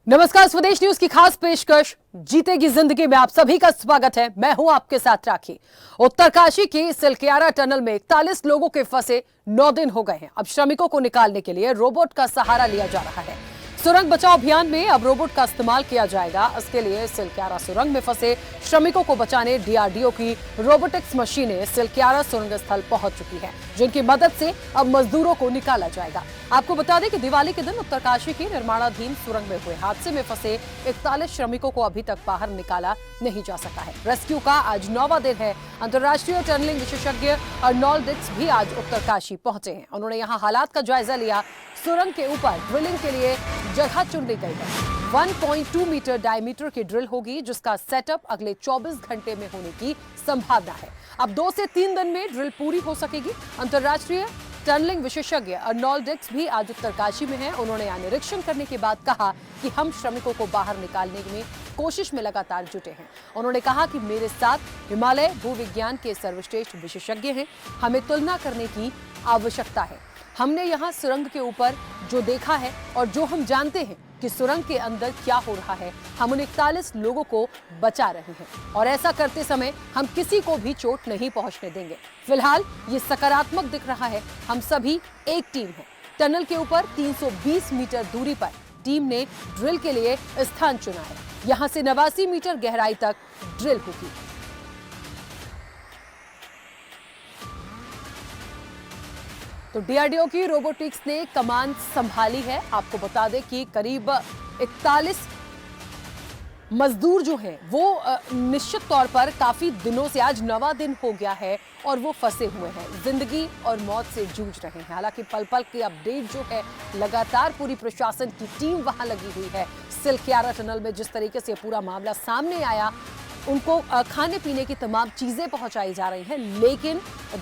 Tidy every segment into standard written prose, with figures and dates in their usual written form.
नमस्कार, स्वदेश न्यूज की खास पेशकश जीतेगी जिंदगी में आप सभी का स्वागत है। मैं हूं आपके साथ राखी। उत्तरकाशी की सिलक्यारा टनल में 41 लोगों के फंसे 9 दिन हो गए हैं। अब श्रमिकों को निकालने के लिए रोबोट का सहारा लिया जा रहा है। सुरंग बचाव अभियान में अब रोबोट का इस्तेमाल किया जाएगा। इसके लिए सिलक्यारा सुरंग में फंसे श्रमिकों को बचाने डीआरडीओ की रोबोटिक्स मशीनें सिलक्यारा सुरंग स्थल पहुंच चुकी है, जिनकी मदद से अब मजदूरों को निकाला जाएगा। आपको बता दें कि दिवाली के दिन उत्तरकाशी की निर्माणाधीन सुरंग में हुए हादसे में फंसे 41 श्रमिकों को अभी तक बाहर निकाला नहीं जा सका है। रेस्क्यू का आज 9वां दिन है। अंतर्राष्ट्रीय टनलिंग विशेषज्ञ अर्नोल्ड डिक्स भी आज उत्तरकाशी पहुंचे हैं। उन्होंने यहां हालात का जायजा लिया। सुरंग के ऊपर ड्रिलिंग के लिए जगह चुन ली गई है। 1.2 मीटर डायमीटर की ड्रिल होगी, जिसका सेटअप अगले 24 घंटे में होने की संभावना है। अब 2 से 3 दिन में ड्रिल पूरी हो सकेगी। अंतर्राष्ट्रीय टनलिंग विशेषज्ञ अर्नोल्ड डिक्स भी आज उत्तरकाशी में हैं। उन्होंने यहाँ निरीक्षण करने के बाद कहा कि हम श्रमिकों को बाहर निकालने में कोशिश में लगातार जुटे हैं। उन्होंने कहा कि मेरे साथ हिमालय भूविज्ञान के सर्वश्रेष्ठ विशेषज्ञ हैं। हमें तुलना करने की आवश्यकता है। हमने यहाँ सुरंग के ऊपर जो देखा है और जो हम जानते हैं कि सुरंग के अंदर क्या हो रहा है, हम उन 41 लोगों को बचा रहे हैं और ऐसा करते समय हम किसी को भी चोट नहीं पहुंचने देंगे। फिलहाल ये सकारात्मक दिख रहा है। हम सभी एक टीम है। टनल के ऊपर 320 मीटर दूरी पर टीम ने ड्रिल के लिए स्थान चुना है। यहां से 89 मीटर गहराई तक ड्रिल होगी। तो डीआरडीओ की रोबोटिक्स ने कमान संभाली है। आपको बता दें कि करीब 41 मजदूर जो हैं वो निश्चित तौर पर काफी दिनों से, आज 9वां दिन हो गया है और वो फंसे हुए हैं, जिंदगी और मौत से जूझ रहे हैं। हालांकि पल पल की अपडेट जो है, लगातार पूरी प्रशासन की टीम वहां लगी हुई है। सिलक्यारा टनल में जिस तरीके से पूरा मामला सामने आया, उनको खाने पीने की तमाम चीजें पहुंचाई जा रही हैं, लेकिन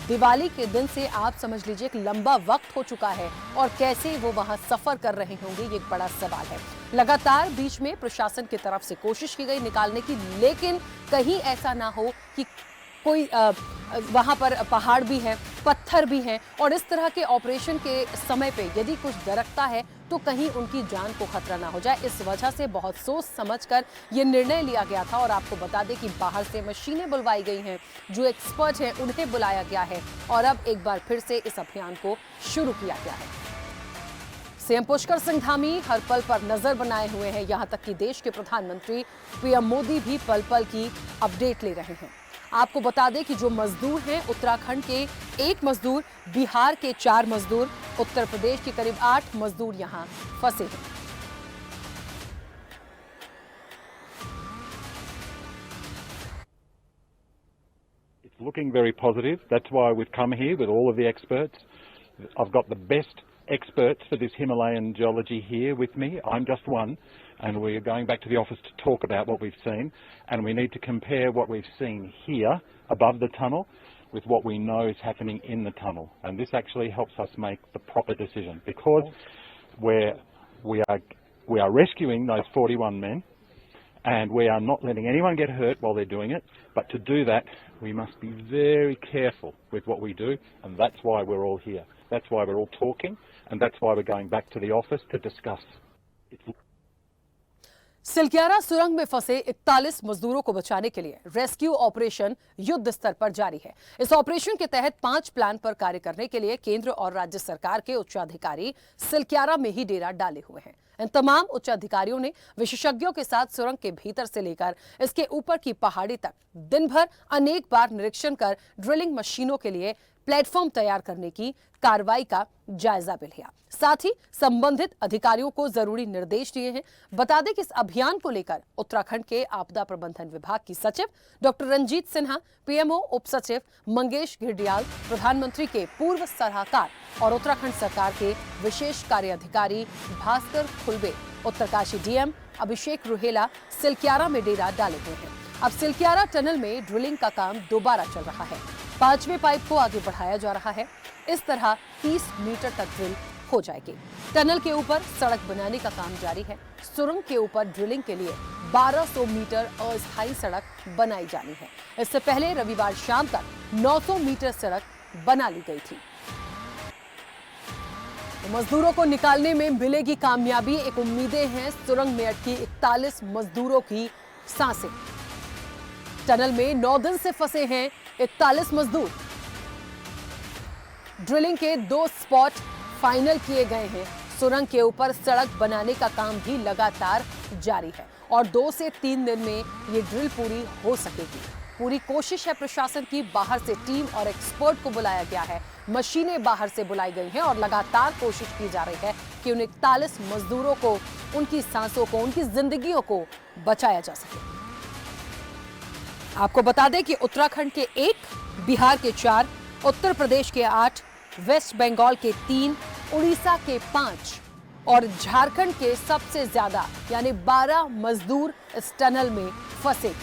दिवाली के दिन से आप समझ लीजिए एक लंबा वक्त हो चुका है और कैसे वो वहां सफर कर रहे होंगे, ये एक बड़ा सवाल है। लगातार बीच में प्रशासन की तरफ से कोशिश की गई निकालने की, लेकिन कहीं ऐसा ना हो कि कोई वहां पर पहाड़ भी हैं, पत्थर भी हैं और इस तरह के ऑपरेशन के समय पे यदि कुछ दरकता है तो कहीं उनकी जान को खतरा ना हो जाए। इस वजह से बहुत सोच समझकर ये निर्णय लिया गया था और आपको बता दें कि बाहर से मशीनें बुलवाई गई हैं, जो एक्सपर्ट हैं उन्हें बुलाया गया है और अब एक बार फिर से इस अभियान को शुरू किया गया है। सीएम पुष्कर सिंह धामी हर पल पर नजर बनाए हुए हैं। यहां तक कि देश के प्रधानमंत्री पीएम मोदी भी पल पल की अपडेट ले रहे हैं। आपको बता दें कि जो मजदूर हैं, उत्तराखंड के 1 मजदूर, बिहार के 4 मजदूर, उत्तर प्रदेश के करीब 8 मजदूर यहां फंसे हैं। It's looking very positive. That's why we've come here with all of the experts. I've got the best experts for this Himalayan geology here with me. I'm just one, and we're going back to the office to talk about what we've seen, and we need to compare what we've seen here above the tunnel with what we know is happening in the tunnel, and this actually helps us make the proper decision, because we are rescuing those 41 men, and we are not letting anyone get hurt while they're doing it. But to do that, we must be very careful with what we do, and that's why we're all here. That's why we're all talking, and that's why we're going back to the office to discuss. Silkyara सुरंग में फंसे 41 मजदूरों को बचाने के लिए rescue operation युद्ध स्तर पर जारी है। इस ऑपरेशन के तहत 5 प्लान पर कार्य करने के लिए केंद्र और राज्य सरकार के उच्चाधिकारी सिलक्यारा में ही डेरा डाले हुए हैं। इन तमाम उच्च अधिकारियों ने विशेषज्ञों के साथ सुरंग के भीतर से लेकर इसके ऊपर की पहाड़ी तक दिन भर अनेक बार निरीक्षण कर ड्रिलिंग मशीनों के लिए प्लेटफॉर्म तैयार करने की कार्रवाई का जायजा भी लिया। साथ ही संबंधित अधिकारियों को जरूरी निर्देश दिए हैं। बता दें कि इस अभियान को लेकर उत्तराखंड के आपदा प्रबंधन विभाग की सचिव डॉक्टर रंजीत सिन्हा, पीएमओ उप सचिव मंगेश घिरडियाल, प्रधानमंत्री के पूर्व सलाहकार और उत्तराखंड सरकार के विशेष कार्य अधिकारी भास्कर खुलबे, उत्तरकाशी डीएम अभिषेक रुहेला सिलक्यारा में डेरा डाले हुए हैं। अब सिलक्यारा टनल में ड्रिलिंग का काम दोबारा चल रहा है। 5वें पाइप को आगे बढ़ाया जा रहा है। इस तरह 30 मीटर तक ड्रिल हो जाएगी। टनल के ऊपर सड़क बनाने का काम जारी है। सुरंग के ऊपर ड्रिलिंग के लिए 1200 मीटर अस्थायी सड़क बनाई जानी है। इससे पहले रविवार शाम तक 900 मीटर सड़क बना ली गई थी। मजदूरों को निकालने में मिलेगी कामयाबी, एक उम्मीदें हैं सुरंग में अटकी 41 मजदूरों की सांसें। टनल में 9 दिन से फंसे हैं 41 मजदूर। ड्रिलिंग के 2 स्पॉट फाइनल किए गए हैं। सुरंग के ऊपर सड़क बनाने का काम भी लगातार जारी है और 2 से 3 दिन में ये ड्रिल पूरी हो सकेगी। पूरी कोशिश है प्रशासन की, बाहर से टीम और एक्सपर्ट को बुलाया गया है, मशीनें बाहर से बुलाई गई हैं और लगातार कोशिश की जा रही है कि उन 41 मजदूरों को, उनकी सांसों को, उनकी जिंदगियों को बचाया जा सके। आपको बता दें कि उत्तराखंड के 1, बिहार के 4, उत्तर प्रदेश के 8, वेस्ट बंगाल के 3, उड़ीसा के 5 और झारखंड के सबसे ज्यादा यानी 12 मजदूर इस टनल में फंसे।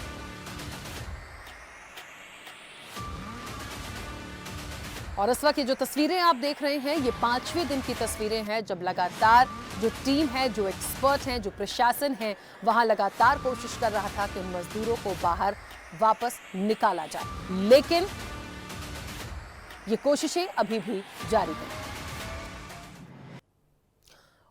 और इस वक्त ये जो तस्वीरें आप देख रहे हैं, ये 5वें दिन की तस्वीरें हैं जब लगातार जो टीम है, जो एक्सपर्ट हैं, जो प्रशासन है, वहां लगातार कोशिश कर रहा था कि उन मजदूरों को बाहर वापस निकाला जाए, लेकिन ये कोशिशें अभी भी जारी हैं।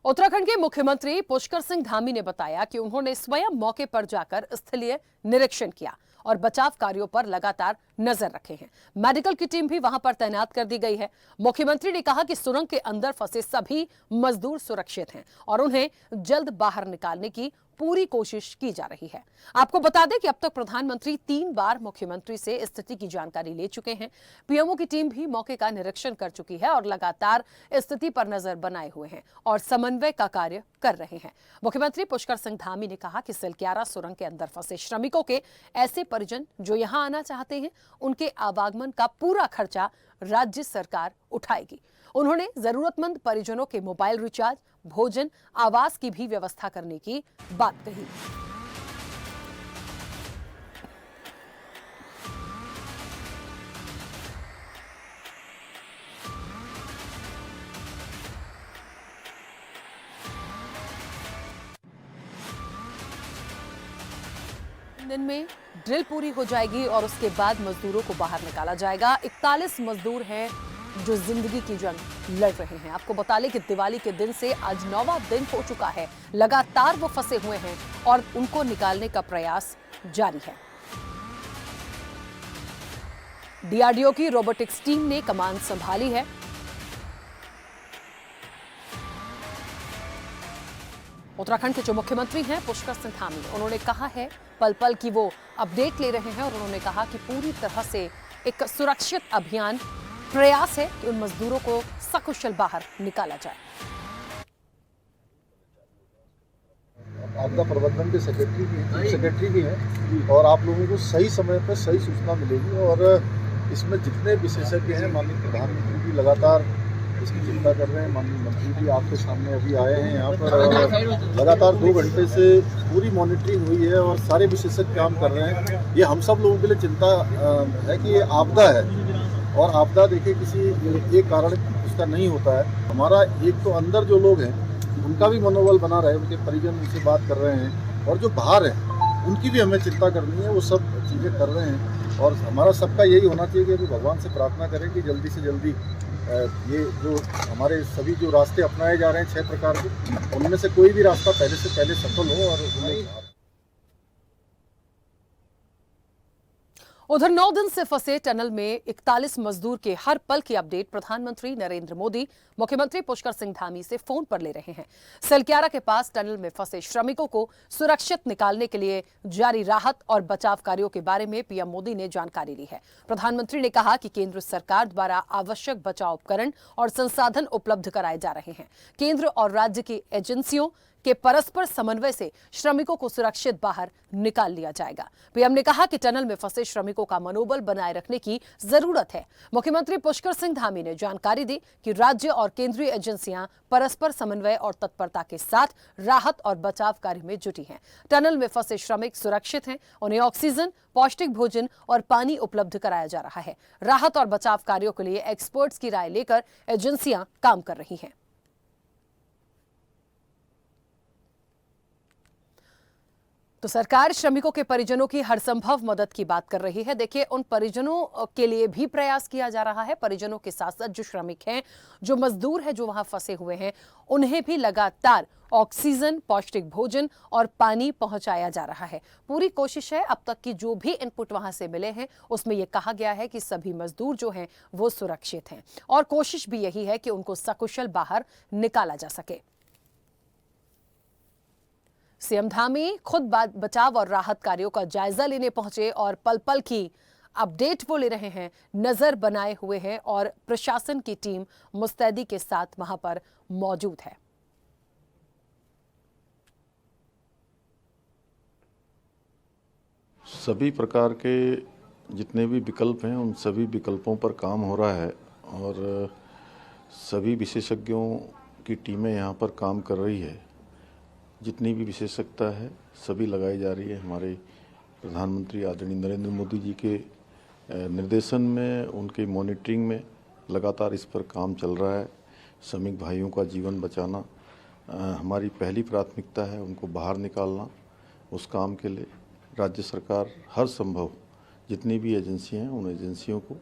उत्तराखंड के मुख्यमंत्री पुष्कर सिंह धामी ने बताया कि उन्होंने स्वयं मौके पर जाकर स्थलीय निरीक्षण किया और बचाव कार्यों पर लगातार नजर रखे हैं। मेडिकल की टीम भी वहां पर तैनात कर दी गई है। मुख्यमंत्री ने कहा कि सुरंग के अंदर फंसे सभी मजदूर सुरक्षित हैं और उन्हें जल्द बाहर निकालने की पूरी कोशिश की जा रही है। आपको बता दें कि अब तक प्रधानमंत्री 3 बार मुख्यमंत्री से स्थिति की जानकारी ले चुके हैं। पीएमओ की टीम भी मौके का निरीक्षण कर चुकी है और लगातार स्थिति पर नजर बनाए हुए हैं और समन्वय का कार्य कर रहे हैं। मुख्यमंत्री पुष्कर सिंह धामी ने कहा कि सिलक्यारा सुरंग के अंदर फंसे श्रमिकों के ऐसे परिजन जो यहां आना चाहते हैं, उनके आवागमन का पूरा खर्चा राज्य सरकार उठाएगी। उन्होंने जरूरतमंद परिजनों के मोबाइल रिचार्ज, भोजन, आवास की भी व्यवस्था करने की बात कही। दिन में ड्रिल पूरी हो जाएगी और उसके बाद मजदूरों को बाहर निकाला जाएगा। 41 मजदूर हैं जो जिंदगी की जंग लड़ रहे हैं। आपको बता लें कि दिवाली के दिन से आज 9वां दिन हो चुका है। लगातार वो फंसे हुए हैं और उनको निकालने का प्रयास जारी है। डीआरडीओ की रोबोटिक्स टीम ने कमान संभाली है। उत्तराखंड के जो मुख्यमंत्री हैं पुष्कर सिंह धामी, उन्होंने कहा है पल पल की वो अपडेट ले रहे हैं और उन्होंने कहा कि पूरी तरह से एक सुरक्षित अभियान प्रयास है कि उन मजदूरों को सकुशल बाहर निकाला जाए। आपदा प्रबंधन के सेक्रेटरी भी हैं और आप लोगों को सही समय पर सही सूचना मिलेगी और इसमें जितने विशेषज्ञ हैं, माननीय प्रधानमंत्री भी लगातार इसकी चिंता कर रहे हैं, माननीय मंत्री भी आपके सामने अभी आए हैं यहाँ पर और लगातार 2 घंटे से पूरी मॉनिटरिंग हुई है और सारे विशेषज्ञ काम कर रहे हैं। ये हम सब लोगों के लिए चिंता है कि ये आपदा है और आपदा देखिए किसी एक कारण उसका नहीं होता है। हमारा एक तो अंदर जो लोग हैं उनका भी मनोबल बना रहे, उनके परिजन उनसे बात कर रहे हैं और जो बाहर हैं उनकी भी हमें चिंता करनी है, वो सब चीज़ें कर रहे हैं और हमारा सबका यही होना चाहिए कि अभी भगवान से प्रार्थना करें कि जल्दी से जल्दी ये जो हमारे सभी जो रास्ते अपनाए जा रहे हैं 6 प्रकार के, उनमें से कोई भी रास्ता पहले से पहले सफल हो और उन्हें। उधर 9 दिन से फंसे टनल में 41 मजदूर के हर पल की अपडेट प्रधानमंत्री नरेंद्र मोदी मुख्यमंत्री पुष्कर सिंह धामी से फोन पर ले रहे हैं। सिलक्यारा के पास टनल में फंसे श्रमिकों को सुरक्षित निकालने के लिए जारी राहत और बचाव कार्यों के बारे में पीएम मोदी ने जानकारी ली है। प्रधानमंत्री ने कहा कि केंद्र सरकार द्वारा आवश्यक बचाव उपकरण और संसाधन उपलब्ध कराए जा रहे हैं। केंद्र और राज्य की एजेंसियों के परस्पर समन्वय से श्रमिकों को सुरक्षित बाहर निकाल लिया जाएगा। पीएम ने कहा कि टनल में फंसे श्रमिकों का मनोबल बनाए रखने की जरूरत है। मुख्यमंत्री पुष्कर सिंह धामी ने जानकारी दी कि राज्य और केंद्रीय एजेंसियां परस्पर समन्वय और तत्परता के साथ राहत और बचाव कार्य में जुटी हैं। टनल में फंसे श्रमिक सुरक्षित हैं, उन्हें ऑक्सीजन, पौष्टिक भोजन और पानी उपलब्ध कराया जा रहा है। राहत और बचाव कार्यों के लिए एक्सपर्ट्स की राय लेकर एजेंसियां काम कर रही हैं। तो सरकार श्रमिकों के परिजनों की हर संभव मदद की बात कर रही है। देखिए, उन परिजनों के लिए भी प्रयास किया जा रहा है। परिजनों के साथ साथ जो श्रमिक हैं, जो मजदूर हैं, जो वहां फंसे हुए हैं, उन्हें भी लगातार ऑक्सीजन, पौष्टिक भोजन और पानी पहुंचाया जा रहा है। पूरी कोशिश है। अब तक की जो भी इनपुट वहां से मिले हैं उसमें यह कहा गया है कि सभी मजदूर जो हैं वो सुरक्षित हैं और कोशिश भी यही है कि उनको सकुशल बाहर निकाला जा सके। सीएम धामी खुद बचाव और राहत कार्यों का जायजा लेने पहुंचे और पल पल की अपडेट वो ले रहे हैं, नजर बनाए हुए हैं और प्रशासन की टीम मुस्तैदी के साथ वहां पर मौजूद है। सभी प्रकार के जितने भी विकल्प हैं उन सभी विकल्पों पर काम हो रहा है और सभी विशेषज्ञों की टीमें यहाँ पर काम कर रही है। जितनी भी विशेषज्ञता है सभी लगाई जा रही है। हमारे प्रधानमंत्री आदरणीय नरेंद्र मोदी जी के निर्देशन में, उनके मॉनिटरिंग में लगातार इस पर काम चल रहा है। श्रमिक भाइयों का जीवन बचाना हमारी पहली प्राथमिकता है। उनको बाहर निकालना, उस काम के लिए राज्य सरकार हर संभव जितनी भी एजेंसियां हैं उन एजेंसियों को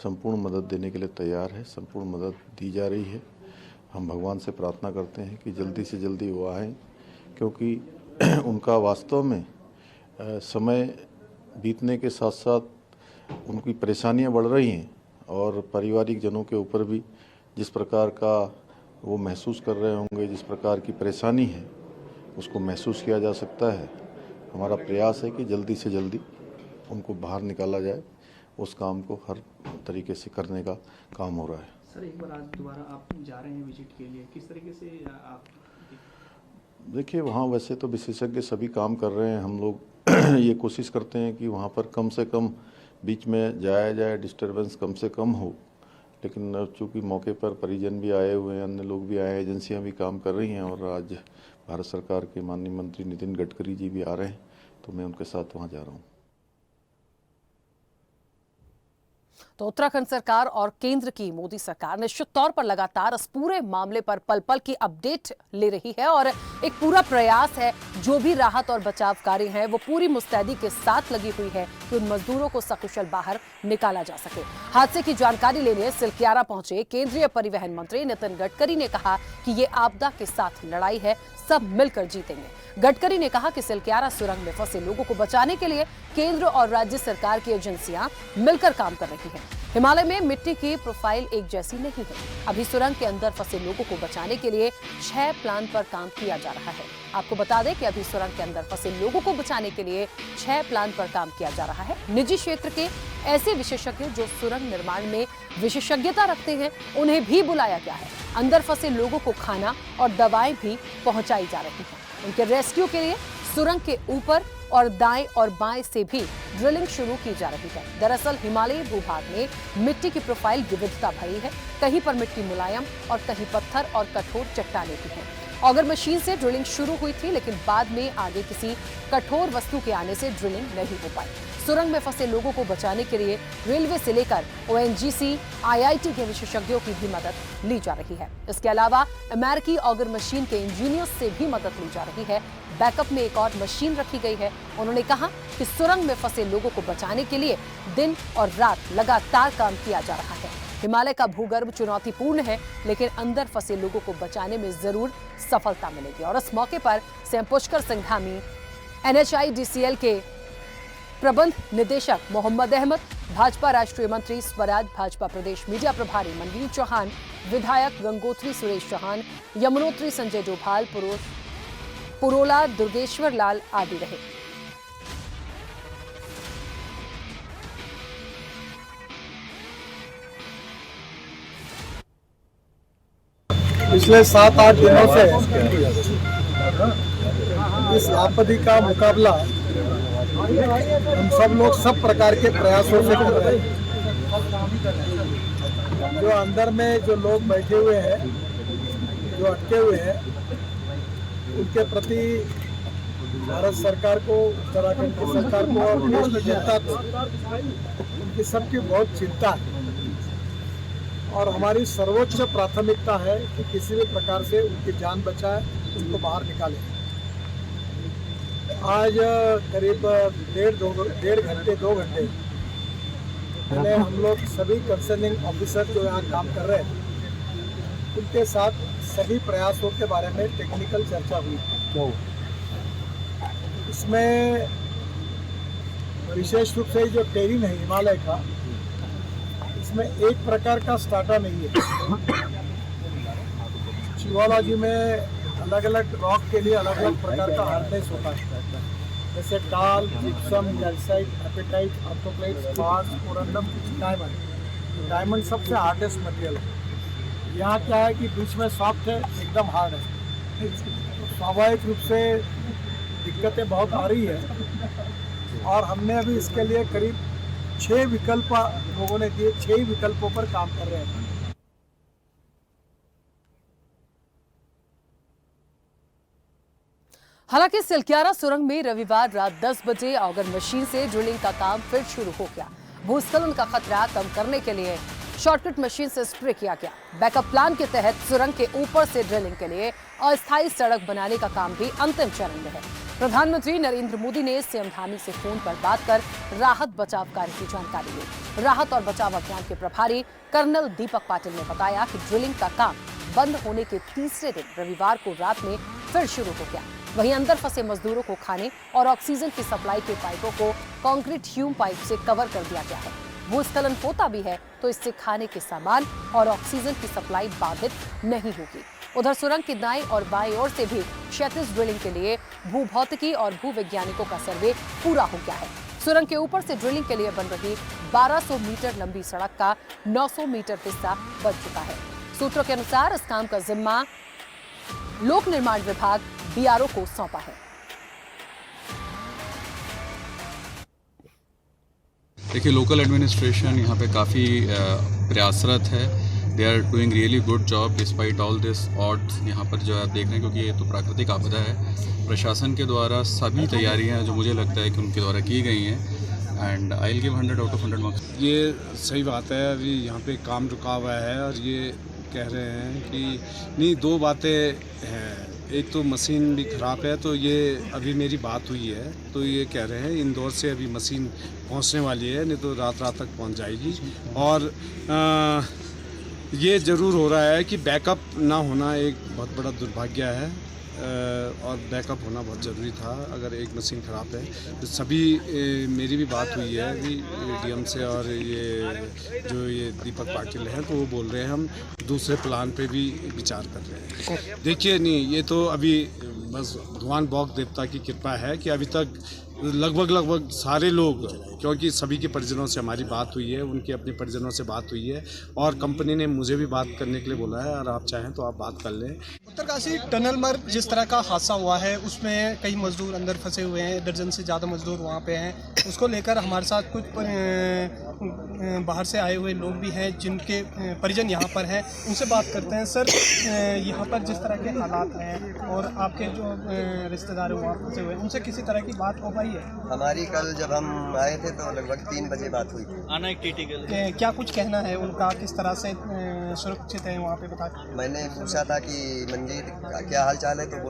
संपूर्ण मदद देने के लिए तैयार है। संपूर्ण मदद दी जा रही है। हम भगवान से प्रार्थना करते हैं कि जल्दी से जल्दी वो आएँ, क्योंकि उनका वास्तव में समय बीतने के साथ साथ उनकी परेशानियां बढ़ रही हैं और पारिवारिक जनों के ऊपर भी जिस प्रकार का वो महसूस कर रहे होंगे, जिस प्रकार की परेशानी है उसको महसूस किया जा सकता है। हमारा प्रयास है कि जल्दी से जल्दी उनको बाहर निकाला जाए। उस काम को हर तरीके से करने का काम हो रहा है। सर, एक बार आज दोबारा आप जा रहे हैं विजिट के लिए, किस तरीके से आप? देखिए, वहाँ वैसे तो विशेषज्ञ सभी काम कर रहे हैं। हम लोग ये कोशिश करते हैं कि वहाँ पर कम से कम बीच में जाया जाए, डिस्टर्बेंस कम से कम हो। लेकिन चूँकि मौके पर परिजन भी आए हुए हैं, अन्य लोग भी आए हैं, एजेंसियाँ भी काम कर रही हैं और आज भारत सरकार के माननीय मंत्री नितिन गडकरी जी भी आ रहे हैं, तो मैं उनके साथ वहाँ जा रहा हूँ। तो उत्तराखंड सरकार और केंद्र की मोदी सरकार निश्चित तौर पर लगातार इस पूरे मामले पर पल पल की अपडेट ले रही है और एक पूरा प्रयास है, जो भी राहत और बचाव कार्य हैं वो पूरी मुस्तैदी के साथ लगी हुई है कि उन मजदूरों को सकुशल बाहर निकाला जा सके। हादसे की जानकारी लेने सिलक्यारा पहुंचे केंद्रीय परिवहन मंत्री नितिन गडकरी ने कहा कि ये आपदा के साथ लड़ाई है, सब मिलकर जीतेंगे। गडकरी ने कहा कि सिलक्यारा सुरंग में फंसे लोगों को बचाने के लिए केंद्र और राज्य सरकार की एजेंसियां मिलकर काम कर रही हैं। हिमालय में मिट्टी की प्रोफाइल एक जैसी नहीं है। अभी सुरंग के अंदर फंसे लोगों को बचाने के लिए 6 प्लान पर काम किया जा रहा है। आपको बता दें कि अभी सुरंग के अंदर फंसे लोगों को बचाने के लिए 6 प्लान पर काम किया जा रहा है। निजी क्षेत्र के ऐसे विशेषज्ञ जो सुरंग निर्माण में विशेषज्ञता रखते हैं उन्हें भी बुलाया गया है। अंदर फंसे लोगों को खाना और दवाएं भी पहुंचाई जा रही हैं। उनके रेस्क्यू के लिए सुरंग के ऊपर और दाएं और बाएं से भी ड्रिलिंग शुरू की जा रही है। दरअसल हिमालयी भूभाग में मिट्टी की प्रोफाइल विविधता भरी है। कहीं पर मिट्टी मुलायम और कहीं पत्थर और कठोर चट्टानें भी हैं। ऑगर मशीन से ड्रिलिंग शुरू हुई थी, लेकिन बाद में आगे किसी कठोर वस्तु के आने से ड्रिलिंग नहीं हो पाई। सुरंग में फंसे लोगों को बचाने के लिए रेलवे से लेकर ONGC, IIT के विशेषज्ञों की भी मदद ली जा रही है। इसके अलावा अमेरिकी ऑगर मशीन के इंजीनियर्स से भी मदद ली जा रही है। बैकअप में एक और मशीन रखी गई है। उन्होंने कहा कि सुरंग में फंसे लोगों को बचाने के लिए दिन और रात लगातार काम किया जा रहा है। हिमालय का भूगर्भ चुनौतीपूर्ण है, लेकिन अंदर फंसे लोगों को बचाने में जरूर सफलता मिलेगी। और इस मौके पर सीएम पुष्कर सिंह धामी, NHIDCL के प्रबंध निदेशक मोहम्मद अहमद, भाजपा राष्ट्रीय मंत्री स्वराज, भाजपा प्रदेश मीडिया प्रभारी मनवीर चौहान, विधायक गंगोत्री सुरेश चौहान, यमुनोत्री संजय डोभाल, पुरोला दुर्गेश्वर लाल आदि रहे। पिछले 7-8 दिनों से इस आपत्ति का मुकाबला हम सब लोग सब प्रकार के प्रयासों से कर रहे हैं। जो अंदर में जो लोग बैठे हुए हैं, जो अटके हुए हैं, उनके प्रति भारत सरकार को, उत्तराखंड की सरकार को और देश की जनता को उनकी सबकी बहुत चिंता है। और हमारी सर्वोच्च प्राथमिकता है कि किसी भी प्रकार से उनकी जान बचाए, उनको बाहर निकालें। आज करीब 2 घंटे पहले हम लोग सभी कंसर्निंग ऑफिसर जो यहाँ काम कर रहे हैं उनके साथ सभी प्रयासों के बारे में टेक्निकल चर्चा हुई। इसमें विशेष रूप से जो टेरिन है हिमालय का, इसमें एक प्रकार का स्टार्टा नहीं है। जियोलॉजी में अलग अलग रॉक के लिए अलग अलग प्रकार का हार्डनेस होता है, जैसे talc, gypsum, calcite, apatite, orthoclase, quartz, corundum, diamond. Diamond सबसे हार्डेस्ट मटेरियल है। यहाँ क्या है कि बीच में सॉफ्ट है, एकदम हार्ड है। स्वाभाविक रूप से दिक्कतें बहुत आ रही है और हमने अभी इसके लिए करीब 6 विकल्प लोगों ने दिए, 6 विकल्पों पर काम कर रहे हैं। हालांकि सिलक्यारा सुरंग में रविवार रात 10 बजे ऑगर मशीन से ड्रिलिंग का काम फिर शुरू हो गया। भूस्खलन का खतरा कम करने के लिए शॉर्टकट मशीन से स्प्रे किया गया। बैकअप प्लान के तहत सुरंग के ऊपर से ड्रिलिंग के लिए अस्थायी सड़क बनाने का काम भी अंतिम चरण में है। प्रधानमंत्री नरेंद्र मोदी ने सीएम धामी से फोन पर बात कर राहत बचाव कार्य की जानकारी ली। राहत और बचाव अभियान के प्रभारी कर्नल दीपक पाटिल ने बताया कि ड्रिलिंग का काम बंद होने के तीसरे दिन रविवार को रात में फिर शुरू हो गया। वहीं अंदर फंसे मजदूरों को खाने और ऑक्सीजन की सप्लाई के पाइपों को कंक्रीट ह्यूम पाइप से कवर कर दिया गया है। भूस्खलन होता भी है तो इससे खाने के सामान और ऑक्सीजन की सप्लाई बाधित नहीं होगी। उधर सुरंग की दाईं और बाईं ओर से भी क्षैतिज ड्रिलिंग के लिए भूभौतिकी और भूवैज्ञानिकों का सर्वे पूरा हो गया है। सुरंग के ऊपर से ड्रिलिंग के लिए बन रही 1200 मीटर लंबी सड़क का 900 मीटर हिस्सा बन चुका है। सूत्रों के अनुसार इस काम का जिम्मा लोक निर्माण विभाग बीआरओ को सौंपा है। देखिए, लोकल एडमिनिस्ट्रेशन यहाँ पे काफ़ी प्रयासरत है। They are doing really good job despite all this odds. यहाँ पर जो आप देख रहे हैं, क्योंकि ये तो प्राकृतिक आपदा है, प्रशासन के द्वारा सभी तैयारियाँ जो मुझे लगता है कि उनके द्वारा की गई हैं and I will give 100 out of 100 marks. ये सही बात है, अभी यहाँ पे काम रुका हुआ है और ये कह रहे हैं कि नहीं, 2 बातें हैं। एक तो मशीन भी ख़राब है, तो ये अभी मेरी बात हुई है तो ये कह रहे हैं इंदौर से अभी मशीन पहुंचने वाली है, नहीं तो रात तक पहुंच जाएगी। और ये ज़रूर हो रहा है कि बैकअप ना होना एक बहुत बड़ा दुर्भाग्य है और बैकअप होना बहुत ज़रूरी था। अगर एक मशीन ख़राब है तो सभी मेरी भी बात हुई है अभी डीएम से, और ये जो ये दीपक पाटिल हैं तो वो बोल रहे हैं हम दूसरे प्लान पे भी विचार कर रहे हैं। देखिए, नहीं, ये तो अभी बस भगवान बौक देवता की कृपा है कि अभी तक लगभग सारे लोग, क्योंकि सभी के परिजनों से हमारी बात हुई है, उनके अपने परिजनों से बात हुई है और कंपनी ने मुझे भी बात करने के लिए बोला है, और आप चाहें तो आप बात कर लें। उत्तरकाशी टनल में जिस तरह का हादसा हुआ है उसमें कई मजदूर अंदर फंसे हुए हैं, दर्जन से ज़्यादा मजदूर वहाँ पे हैं। उसको लेकर हमारे साथ कुछ बाहर से आए हुए लोग भी हैं जिनके परिजन यहाँ पर हैं, उनसे बात करते हैं। सर, यहाँ पर जिस तरह के हालात हैं और आपके जो रिश्तेदार वहाँ फंसे हुए हैं, उनसे किसी तरह की बात हो पाई है? हमारी कल जब हम आए थे तो लगभग 3 बजे बात हुई थी। आना एक टीटिकल क्या कुछ कहना है उनका, किस तरह से सुरक्षित है वहाँ पे, बता? मैंने पूछा था कि मंजीत क्या हाल चाल है, तो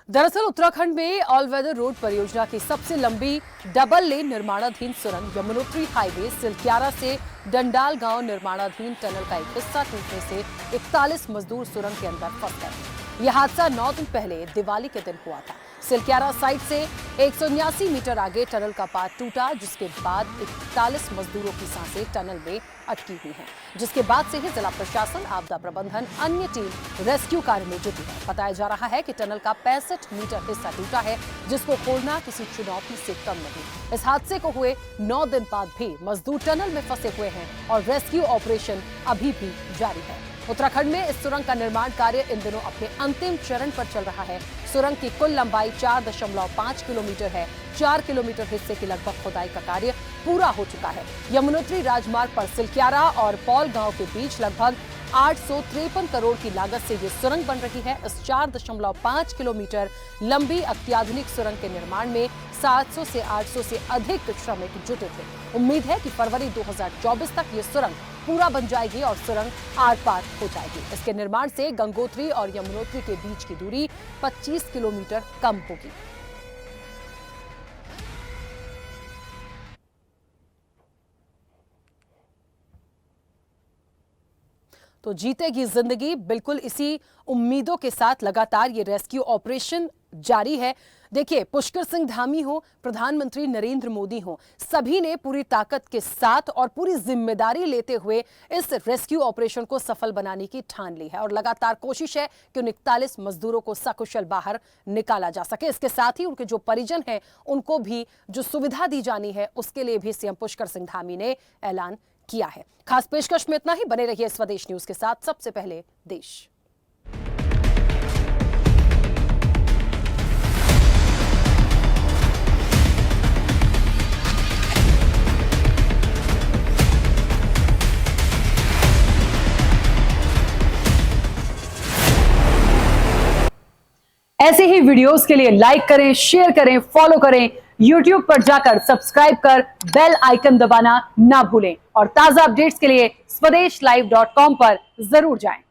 दरअसल उत्तराखंड में ऑल वेदर रोड परियोजना की सबसे लंबी डबल लेन निर्माणाधीन सुरंग यमुनोत्री हाईवे सिलक्यारा से डंडाल गांव निर्माणाधीन टनल का एक हिस्सा टूटने से 41 मजदूर सुरंग के अंदर फंस गए। यह हादसा 9 दिन पहले दिवाली के दिन हुआ था। सिलक्यारा साइड से 179 मीटर आगे टनल का पार्ट टूटा, जिसके बाद 41 मजदूरों की सांसें टनल में अटकी हुई हैं, जिसके बाद से ही जिला प्रशासन, आपदा प्रबंधन, अन्य टीम रेस्क्यू कार्य में जुटी है। बताया जा रहा है कि टनल का 65 मीटर हिस्सा टूटा है, जिसको खोलना किसी चुनौती से कम नहीं। इस हादसे को हुए 9 दिन बाद भी मजदूर टनल में फंसे हुए हैं और रेस्क्यू ऑपरेशन अभी भी जारी है। उत्तराखंड में इस सुरंग का निर्माण कार्य इन दिनों अपने अंतिम चरण पर चल रहा है। सुरंग की कुल लंबाई 4.5 किलोमीटर है। 4 किलोमीटर हिस्से की लगभग खुदाई का कार्य पूरा हो चुका है। यमुनोत्री राजमार्ग पर सिलक्यारा और पौल गांव के बीच लगभग 853 करोड़ की लागत से ये सुरंग बन रही है। इस 4.5 किलोमीटर लंबी अत्याधुनिक सुरंग के निर्माण में 700 से 800 से अधिक श्रमिक जुटे थे। उम्मीद है कि फरवरी 2024 तक ये सुरंग पूरा बन जाएगी और सुरंग आर पार हो जाएगी। इसके निर्माण से गंगोत्री और यमुनोत्री के बीच की दूरी 25 किलोमीटर कम होगी। तो जीतेगी जिंदगी, बिल्कुल इसी उम्मीदों के साथ लगातार ये रेस्क्यू ऑपरेशन जारी है। देखिए, पुष्कर सिंह धामी हो, प्रधानमंत्री नरेंद्र मोदी हो, सभी ने पूरी ताकत के साथ और पूरी जिम्मेदारी लेते हुए इस रेस्क्यू ऑपरेशन को सफल बनाने की ठान ली है और लगातार कोशिश है कि उन 41 मजदूरों को सकुशल बाहर निकाला जा सके। इसके साथ ही उनके जो परिजन हैं उनको भी जो सुविधा दी जानी है उसके लिए भी सीएम पुष्कर सिंह धामी ने ऐलान किया है। खास पेशकश में इतना ही। बने रहिए स्वदेश न्यूज के साथ। सबसे पहले देश। ऐसे ही वीडियोस के लिए लाइक करें, शेयर करें, फॉलो करें। YouTube पर जाकर सब्सक्राइब कर बेल आइकन दबाना ना भूलें और ताजा अपडेट्स के लिए swedeshlive.com पर जरूर जाएं।